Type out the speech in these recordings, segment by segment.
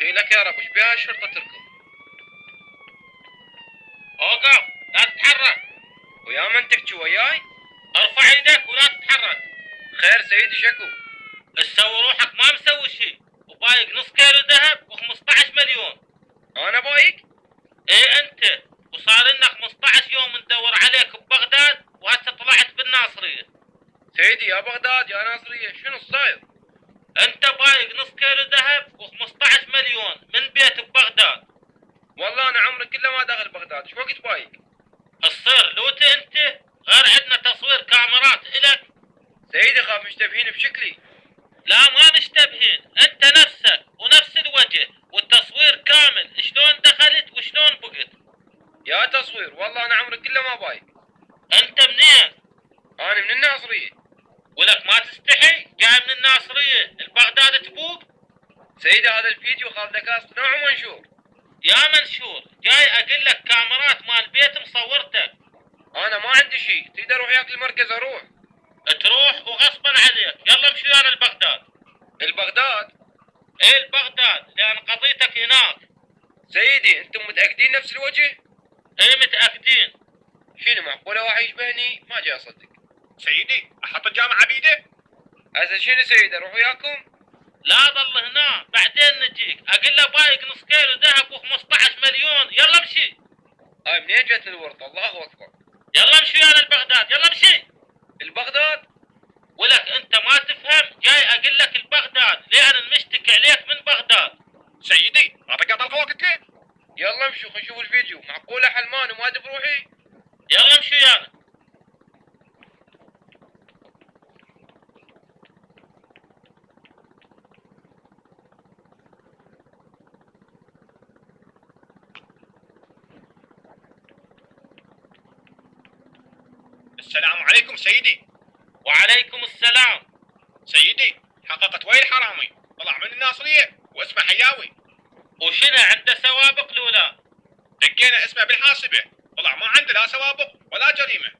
دخيلك يا رب، ايش بيها الشرطة تركض؟ اوقف، لا تتحرك. ويا من تحكي وياي؟ ارفع ايدك ولا تتحرك. خير سيدي شكو؟ تسوي روحك ما مسوي شيء، وبايق نص كيلو ذهب و15 مليون. انا بايك؟ ايه انت، وصار لنا 15 يوم ندور عليك ببغداد وهسه طلعت بالناصرية. سيدي يا بغداد يا ناصرية، شنو الصاير؟ انت بايق نص كيلو ذهب و15 مليون من بيت ببغداد. والله انا عمري كله ما داخل بغداد، شو وقت بايك؟ تصير لوتي انت، غير عندنا تصوير كاميرات الك. سيدي خاف مشتبهين بشكلي. لا ما مشتبهين، انت نفسك ونفس الوجه والتصوير كامل، شلون دخلت وشلون بقت. يا تصوير والله انا عمري كله ما بايك. انت منين؟ انا من الناصرية. ولك ما تستحي جاي من الناصرية البغداد تبوق؟ سيدي هذا الفيديو خاف ذكاء اصطناعي ومنشور. يا منشور، جاي اقول لك كاميرات مال بيت مصورتك. انا ما عندي شيء، تقدر اروح وياك المركز اروح. تروح وغصبا عليك، يلا امشي ويانا البغداد. البغداد؟ ايه البغداد، لان قضيتك هناك. سيدي انتم متأكدين نفس الوجه؟ ايه متأكدين. شنو معقولة واحد يشبهني؟ ما جاي اصدق. سيدي احط الجامعة بيده؟ هسه شنو سيدي اروح وياكم؟ لا ضل هنا بعدين نجيك، اقول له بايق نص كيلو ذهب و15 مليون، يلا امشي. هاي منين جت الورطة؟ الله اكبر. يلا امشي ويانا البغداد، يلا امشي. البغداد؟ ولك انت ما تفهم، جاي اقول لك البغداد لان المشتكي عليك من بغداد. سيدي اعطيك قطع وقت ليه؟ يلا امشوا خلينا نشوف الفيديو، معقولة حلمان وما ادري بروحي؟ يلا امشي ويانا. السلام عليكم سيدي. وعليكم السلام. سيدي حققت وين الحرامي، طلع من الناصرية واسمه حياوي. وشنو عنده سوابق لولا؟ دقينا اسمه بالحاسبة، طلع ما عنده لا سوابق ولا جريمة.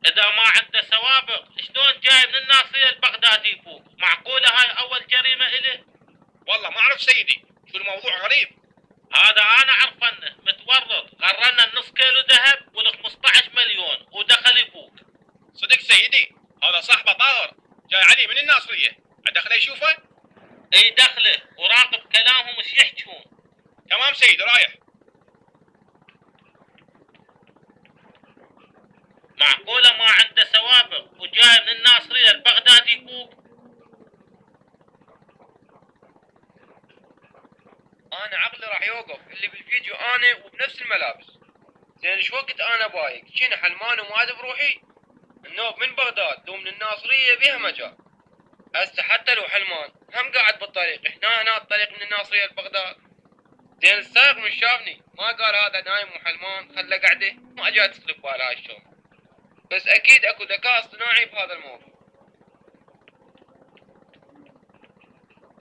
اذا ما عنده سوابق شلون جاي من الناصرية البغداد يفوق؟ معقولة هاي اول جريمة اله؟ والله ما اعرف سيدي، شو الموضوع غريب. هذا انا عرفنه متورط، غرنا النص كيلو ذهب وال15 مليون ودخل يفوق. صدق سيدي، هذا صاحبه طاهر جاي علي من الناصرية، ادخله يشوفه؟ اي دخله وراقب كلامهم ايش يحجون. تمام سيدي رايح. معقولة ما عنده سوابق وجاي من الناصرية البغداد يفوق؟ انا عقلي راح يوقف، اللي بالفيديو انا وبنفس الملابس. زين شو وقت انا بايك؟ شنو حلمان وما ادري بروحي؟ النوب من بغداد ومن الناصرية بيها مجال. هسه حتى لو حلمان هم قاعد بالطريق، احنا هنا الطريق من الناصرية لبغداد. زين السائق مش شافني، ما قال هذا نايم وحلمان خله قعده، ما جاي تدخل ببال هاي الشغل. بس اكيد اكو ذكاء اصطناعي بهذا الموضوع.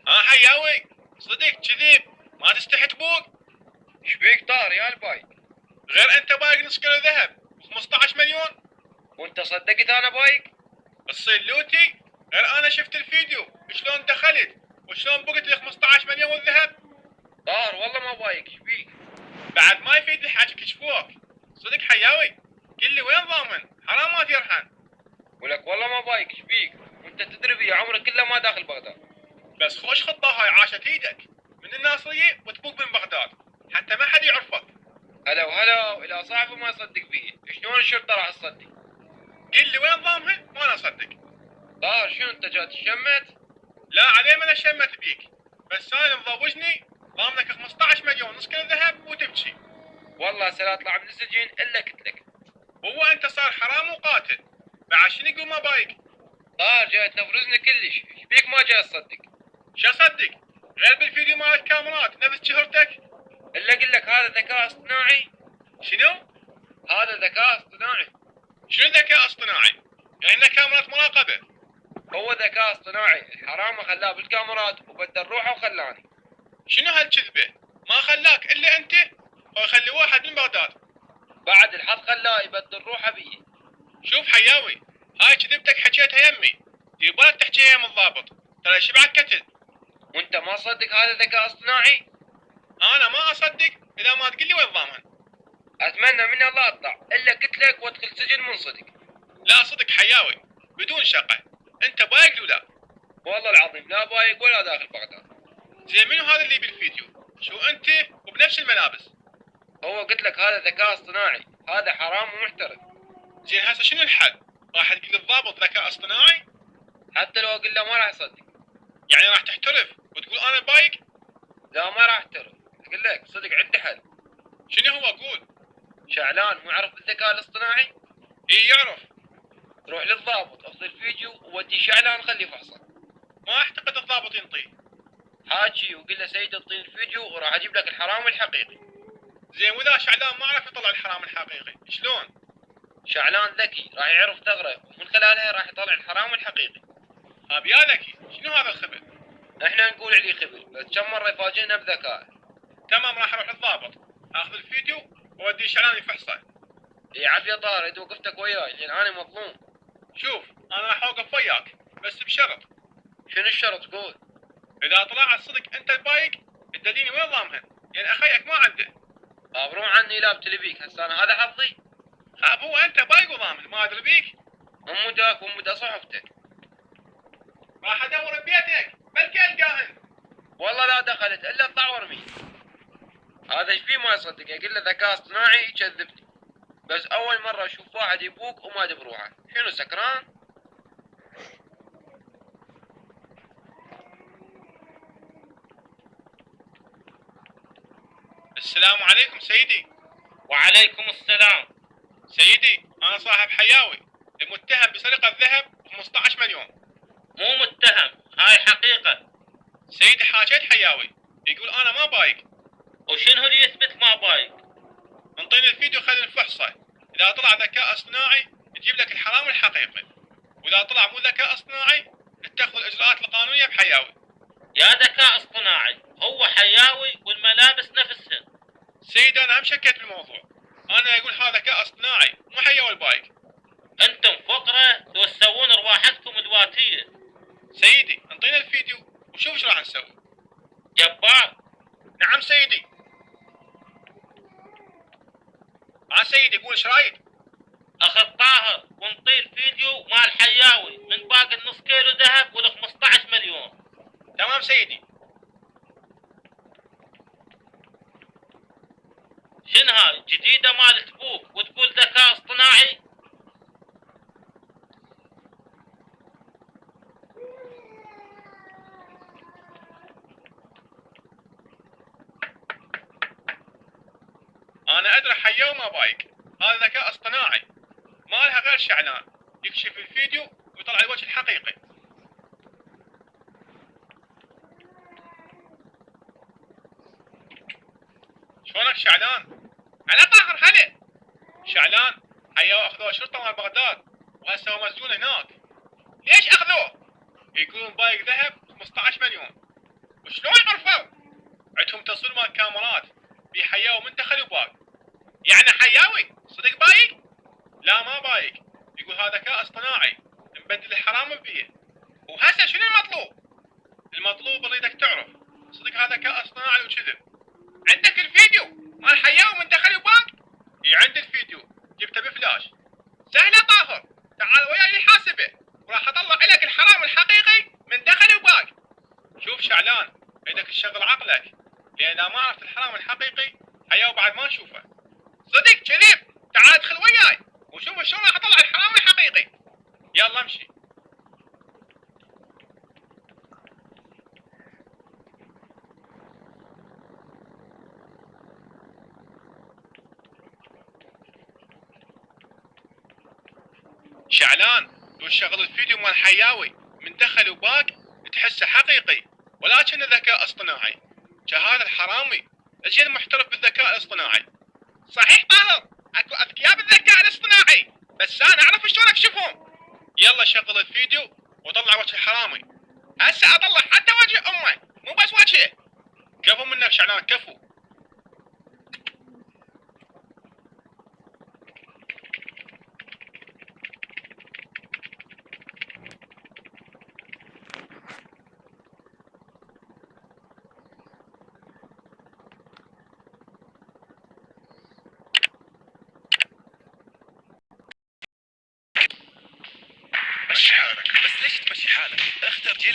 حياوي صدق كذب، ما تستحي تبوق؟ شبيك طار يا البايك؟ غير انت بايق نص كيلو ذهب و15 مليون وانت صدقت انا بايك؟ تصير لوتي؟ غير انا شفت الفيديو شلون دخلت وشلون بقت ال 15 مليون والذهب. طار والله ما بايك، شبيك؟ بعد ما يفيد الحكي كشفوك. صدق حياوي، قل لي وين ضامن، حرام ما تيرحن. ولك والله ما بايك، شبيك؟ وانت تدري بي عمرك كله ما داخل بغداد. بس خوش خطة هاي عاشت ايدك، من الناصرية وتبوق من بغداد حتى ما حد يعرفك. هلا وهلا، والى صاحبه ما يصدق بيه، شلون الشرطة راح تصدق؟ قل لي وين ضامها وانا اصدق. طار شنو انت جاي تشمت؟ لا علي من شمت بيك، بس انا مضوجني ضامنك 15 مليون نص كيلو ذهب وتبكي. والله هسه لا اطلع من السجن الا قلت لك. هو انت صار حرام وقاتل، بعد شنو يقول ما بايك؟ طار جاي تنفرزني كلش، شبيك ما جاي تصدق؟ شو اصدق؟ غير بالفيديو مال الكاميرات نفس شهرتك. الا اقول لك هذا ذكاء اصطناعي. شنو؟ هذا ذكاء اصطناعي. شنو ذكاء اصطناعي؟ يعني كاميرات مراقبة؟ هو ذكاء اصطناعي، الحرامة خلاه بالكاميرات وبدل روحه وخلاني. شنو هالكذبة؟ ما خلاك الا انت ويخلي واحد من بغداد. بعد الحظ خلاه يبدل روحه بي. شوف حياوي، هاي كذبتك حكيتها يمي، يبالك تحكيها يم الضابط، ترى شبعك كتل. وانت ما صدق هذا ذكاء اصطناعي؟ انا ما اصدق اذا ما تقول لي وين ضامن. اتمنى من الله اطلع، الا قلت لك وادخل سجن من صدق. لا صدق حياوي، بدون شقه. انت بايق ولا؟ والله العظيم لا بايق ولا داخل بغداد. زين منو هذا اللي بالفيديو؟ شو انت وبنفس الملابس؟ هو قلت لك هذا ذكاء اصطناعي، هذا حرام ومحترف. زين هسه شنو الحل؟ راح تقول للضابط ذكاء اصطناعي؟ حتى لو اقول له ما راح يصدق. يعني راح تحترف وتقول انا بايق؟ لا ما راح احترف، اقول لك صدق عندي حل. شنو هو قول؟ شعلان مو يعرف بالذكاء الاصطناعي؟ اي يعرف. روح للضابط افضل الفيديو وودي شعلان خليه يفحصه. ما اعتقد الضابط ينطيه. حاجي وقل له سيد اعطيني الفيديو وراح اجيب لك الحرام الحقيقي. زين واذا شعلان ما عرف يطلع الحرام الحقيقي شلون؟ شعلان ذكي راح يعرف ثغره ومن خلالها راح يطلع الحرام الحقيقي. يا ذكي، شنو هذا الخبر؟ احنا نقول عليه خبر بس كم مره يفاجئنا بذكائه. تمام راح اروح للضابط اخذ الفيديو واودي شعلان يفحصه. اي عافية طار اذا وقفتك وياي لان انا مظلوم. شوف انا راح اوقف وياك بس بشرط. شنو الشرط قول؟ اذا طلع الصدق انت البايق تدليني وين ضامهن، يعني اخيك ما عنده. خابرون عني لا بتلبيك هسه انا هذا حظي. هو انت بايق وضامن ما ادري بيك. ام داك وام دا صحفتك. راح ادور ببيتك بلكي القاهن. والله لا دخلت الا اطلع وارمي. هذا ايش فيه ما يصدق، اقول له ذكاء اصطناعي يكذبني. بس اول مره اشوف واحد يبوق وما ادري بروحه، شنو سكران؟ السلام عليكم سيدي. وعليكم السلام. سيدي انا صاحب حياوي المتهم بسرقة ذهب 15 مليون. مو متهم، هاي حقيقة. سيدي حاجيت حياوي يقول انا ما بايق. وشنو اللي يثبت ما بايق؟ انطيني الفيديو خلينا نفحصه، اذا طلع ذكاء اصطناعي تجيب لك الحرام الحقيقي، واذا طلع مو ذكاء اصطناعي تتخذ الاجراءات القانونية بحياوي. يا ذكاء اصطناعي، هو حياوي والملابس نفسهن. سيدي انا هم شكيت بالموضوع، انا اقول هذا ذكاء اصطناعي مو حياوي البايق. انتم فقرة توسوون رواحتكم الواتية. سيدي انطينا الفيديو وشوف ايش راح نسوي. جبار. نعم سيدي. سيدي قول ايش رايك؟ اخذ طاهر وانطيه الفيديو مال حياوي من باقي النص كيلو ذهب وال 15 مليون. تمام سيدي. شنو هاي جديدة مال تبوك وتقول ذكاء اصطناعي؟ انا ادري حياوي ما بايق، هذا ذكاء اصطناعي ما لها غير شعلان يكشف الفيديو ويطلع الوجه الحقيقي. شلونك شعلان؟ على طاهر هلا. شعلان حياوي اخذوه شرطة مال بغداد وهسه هو مسجون هناك. ليش اخذوه؟ يقولون بايق ذهب 15 مليون. وشلون عرفوا؟ عندهم تصوير مال كاميرات في حياوي من دخل وباق. يعني حياوي صدق بايق؟ لا ما بايق، يقول هذا ذكاء اصطناعي نبدل الحرام بيه. وهسه شنو المطلوب؟ المطلوب اللي بدك تعرف صدق هذا ذكاء اصطناعي وكذب. عندك الفيديو مال حياوي من دخل وباق؟ اي عندي الفيديو جبته بفلاش. سهله طاهر، تعال وياي الحاسبه وراح اطلع لك الحرام الحقيقي من دخل وباق. شوف شعلان بدك تشغل عقلك، لان اذا ما عرفت الحرام الحقيقي حياوي بعد ما نشوفه. صدق كذب، تعال ادخل وياي وشوف شلون راح اطلع الحرام الحقيقي. يلا امشي. شعلان لو شغل الفيديو مال حياوي من دخل وباق تحسه حقيقي ولكن ذكاء اصطناعي. هذا الحرامي اجل محترف بالذكاء الاصطناعي. صحيح طاهر اكو اذكياء بالذكاء الاصطناعي بس انا اعرف شلون اكشفهم. يلا شغل الفيديو وطلع وجه الحرامي. هسه اطلع حتى وجه امه مو بس وجهه. كفو منك شعلان كفو. ليش تمشي حالك؟ اختر جيل